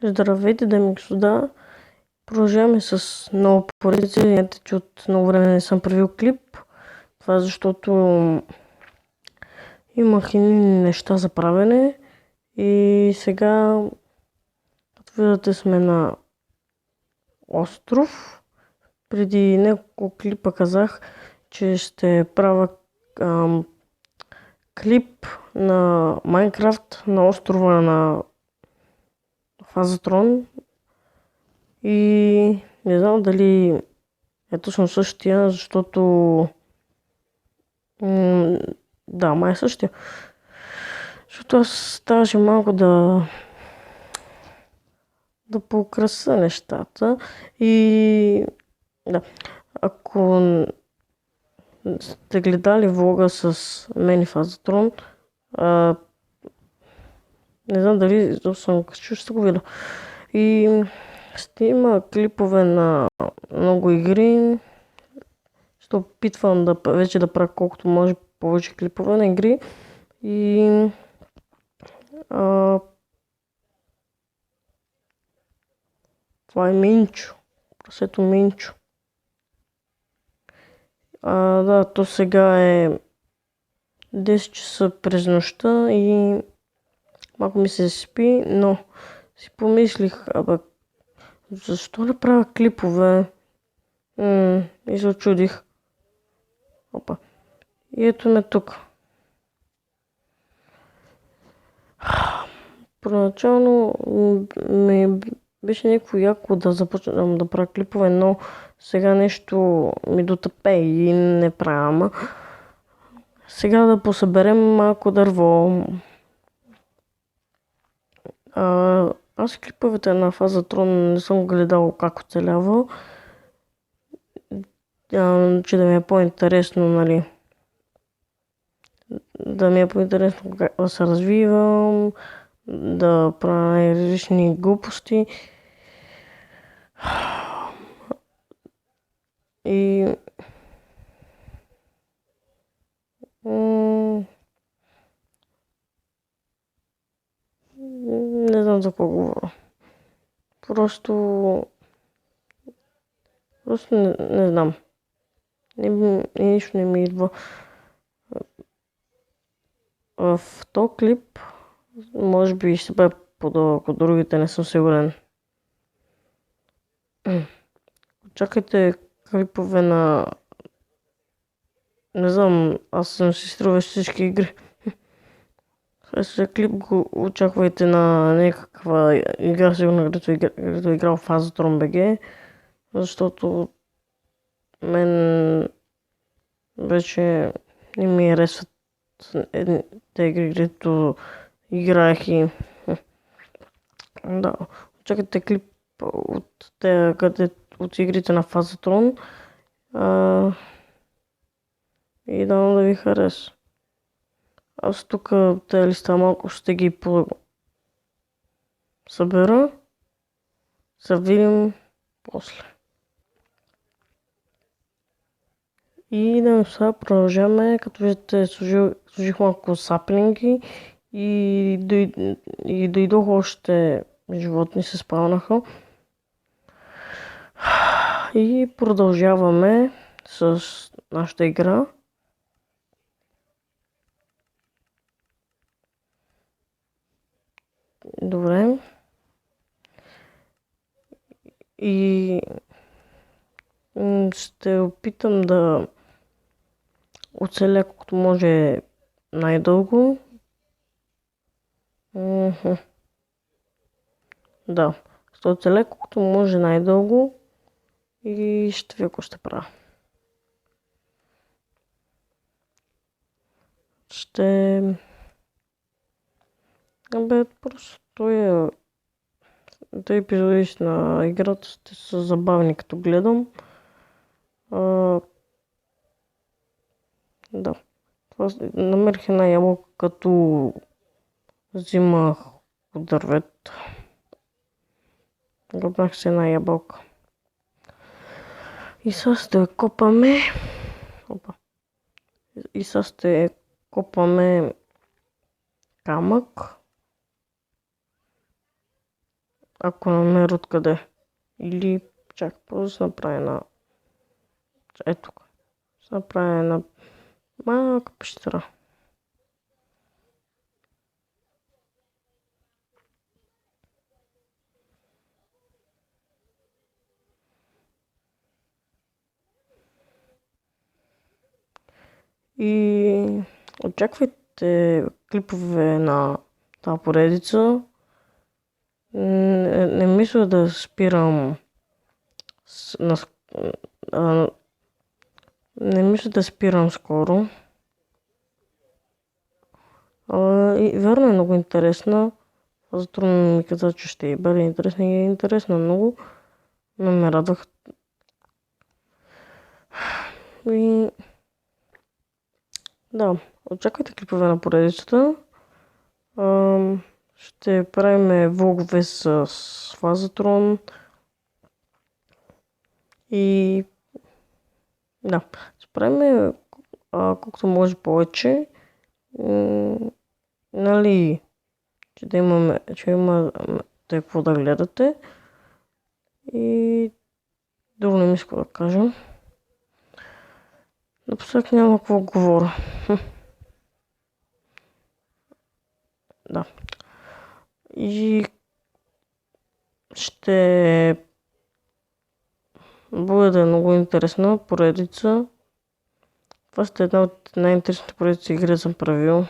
Здравейте, дами и господа. Продължаваме с нова поредица. Знаете, че от много време не съм правил клип. Това е защото имах едни неща за правене. И сега, като виждате, сме на остров. Преди няколко клипа казах, че ще правя клип на Майнкрафт на острова на Фазатрон. И не знам дали е точно същия, защото да, май е същия. Защото аз ставаше малко да поукраса нещата. И да, ако сте гледали влога с мен и Фазатрон, не знам дали съм качил, ще го видя. И ще има клипове на много игри. Ще опитвам вече да правя колкото може повече клипове на игри. И това е Минчо. Прасето Минчо. Да, то сега е 10 часа през нощта и малко ми се спи, но си помислих, защо не правя клипове? И се очудих. Опа. И ето ме тук. Проначално ми беше някакво яко да започнем да правя клипове, но сега нещо ми дотъпе и не правя. Сега да посъберем малко дърво. Аз клиповете на Фазатрон не съм гледал как оцелява. Че да ми е по-интересно, нали? Да ми е по-интересно как да се развивам, да правя различни глупости. И не знам за какво говоря. Просто не знам. Нищо не ми идва. В този клип може би ще бъде по-дълъг от другите, не съм сигурен. Чакайте клипове на... Не знам, аз съм си струва всички игри. Следващия клип го очаквайте на някаква игра, сигурно където играл Фазатрон БГ, защото мен вече не ми харесват те игри, където играех и да, очаквайте клип от игрите на Фазатрон и да ви хареса. Аз тук тези листа малко ще ги събера. Се видим после. И да сега продължаваме, като виждате сложих малко саплинги и дойдох още животни, се спавнаха. И продължаваме с нашата игра. Добре. И ще опитам да оцеля колкото може най-дълго. Да, ще оцеля колкото може най-дълго и ще ви ако ще правя. Просто тези епизоди на играта ще са забавни като гледам. Да. Намерих една ябълка, като взимах от дървет. Гръбнах се една ябълка. И сега ще копаме. И сега ще копаме камък. ако намеря откъде. Или чак, просто се направи една... Ето тук. Се направи една малка пещера. И очаквайте клипове на тази поредица. Не мисля да спирам не мисля да спирам скоро. И верно е много интересна. Затова ми каза, че ще бъде интересна и е интересна много. Но ме радвах. И да, очаквайте клипове на поредицата. Ще правим влогове с Фазатрон. И да, ще правим колкото може повече. Нали, че имате какво да гледате. И друго не мисля да кажа. Напоследък няма какво говоря. Да. И ще бъде много интересна поредица. Това ще е една от най-интересните поредици игри съм правил.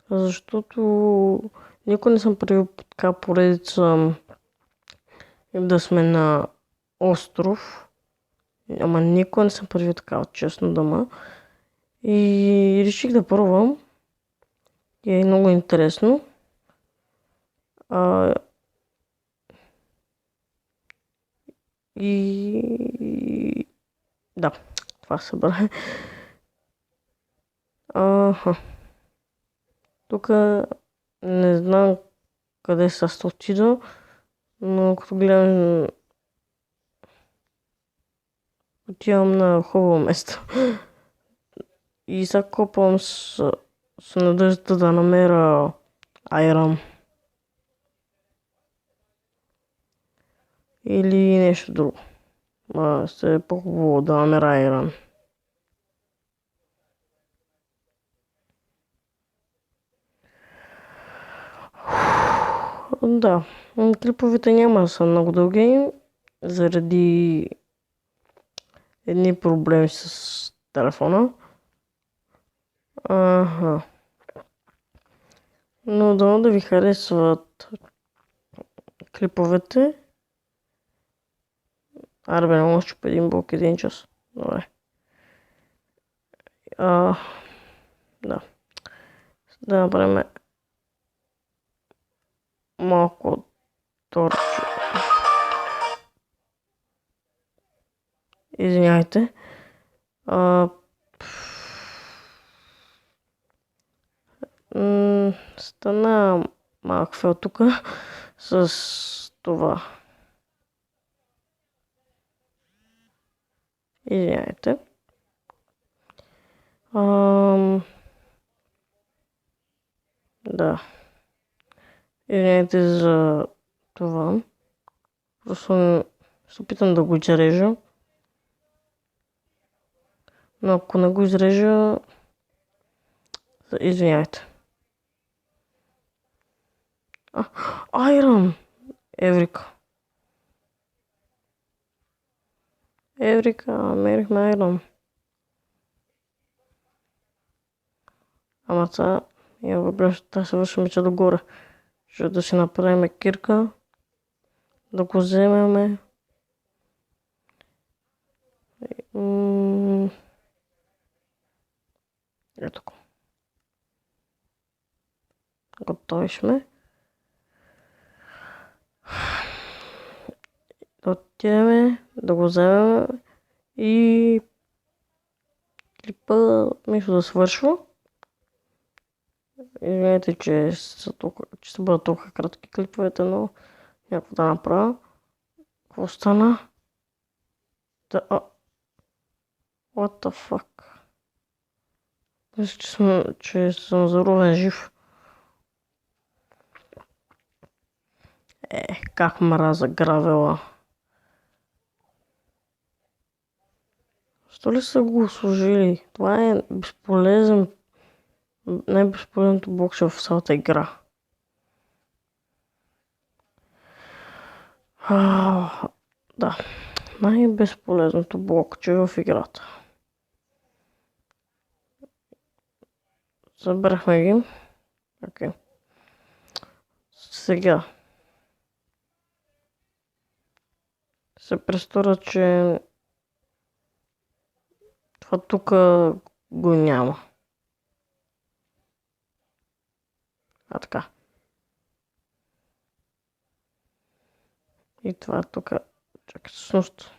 Защото никой не съм правил така поредица да сме на остров. Ама никой не съм правил така, честно дама. И реших да пробвам. И е много интересно. И да, това се бъде. Тук не знам къде са ще отида, но като гледам отивам на хубаво место. И сега копам с надеждата да намеря айрон. Или нещо друго. Ще е по-хубаво да намеря айрон. Да, клиповете няма да са много дълги, заради едни проблеми с телефона. Но дано да ви харесват клиповете. Аре бе, не може по един блок 1 час. Добре. Да. Да направим малко торче. Извиняйте. Стана малък фел тук с това. Извиняйте. Да. Извиняйте за това. Просто се опитам да го изрежа. Но ако не го изрежа, извиняйте. Айрон! Еврика, намерихме айрон. Ама това има въпрос, да се вършим че догоре. Ще да си направим кирка, да го вземеме. Ето го. Готови сме. Да отидем, да го вземем и клипа мисля да свършва. Извинете, че ще бъдат толкова кратки клиповете, но някакво да направя. Какво стана? What the fuck? Мисля, че съм заровен жив. Как мраза гравела. Защо ли са го сложили? Това е безполезен, най-безполезното блокче в цялата игра. Да, най-безполезното блокче в играта. Събрахме ги. Окей. Сега се престора, че това тук го няма. Така. И това тук. Чакай, всъщност.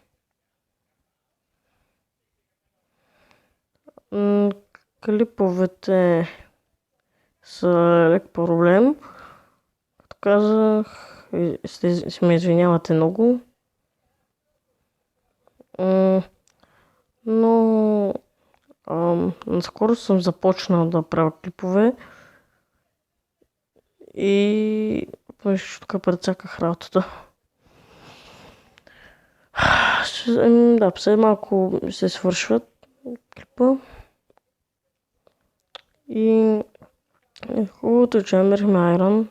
Клиповете са лек проблем. Като казах, си ме извинявате много. Но наскоро съм започнал да правя клипове и тук прецаках работата. Да, след малко се свършват клипа. И хубавото е, че намерихме айрон.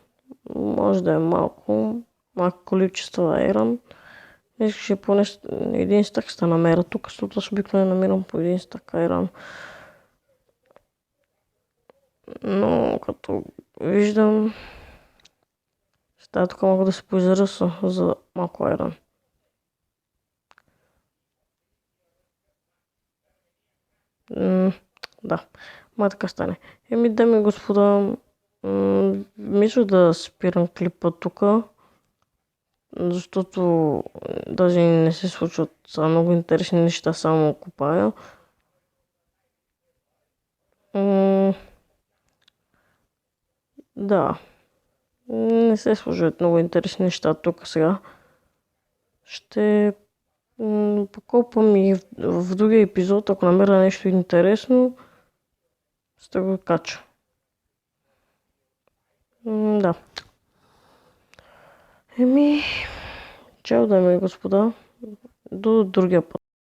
Може да е малко количество айрон. Мисля, че поне един стак ще намеря тук, защото аз обикновено намирам по един стак айрон. Но като виждам, тук мога да се поизръса за малко айрон. Да, така стане. Дами и господа, мисля да спирам клипа тук, защото даже не се случват много интересни неща, само копая. Да, не се случват много интересни неща тук сега. Ще покопам и в другия епизод, ако намеря нещо интересно, ще го кача. Да. Чао, дами и господа. До другия път.